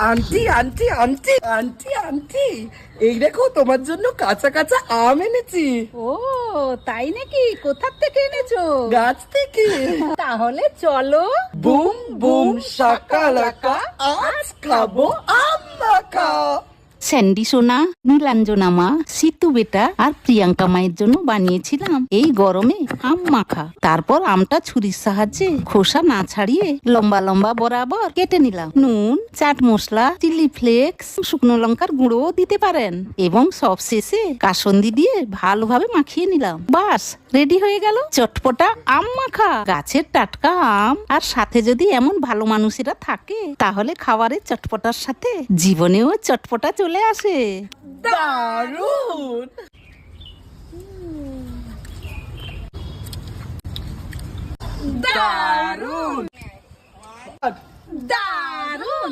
Aunty aunty aunty aunty aunty এই দেখো তোমার জন্য কাঁচা কাঁচা আম এনেছি। ও তাই নাকি? কোথা থেকে এনেছো? গাছ থেকে। তাহলে চলো। বুম বুম শাকালাকা, আজ খাবো আম মাখা। স্যান্ডি সোনা, নীলাঞ্জনা মা, সিতু বেটা আর প্রিয়াঙ্কা মায়ের জন্য বানিয়েছিলাম এই গরমে আম মাখা। তারপর আমটা ছুরির সাহায্যে খোসা না ছাড়িয়ে লম্বা লম্বা বরাবর কেটে নিলাম। নুন, চাট মশলা, চিলি ফ্লেক্স, শুকনো লঙ্কার গুঁড়ো দিতে পারেন এবং সব শেষে কাসন্দি দিয়ে ভালোভাবে মাখিয়ে নিলাম। বাস রেডি হয়ে গেল চটপটা আম মাখা। গাছের টাটকা আম আর সাথে যদি এমন ভালো মানুষেরা থাকে তাহলে খাবারের চটপটার সাথে জীবনেও চটপটা চলে আসে। দারুণ দারুণ দারুণ।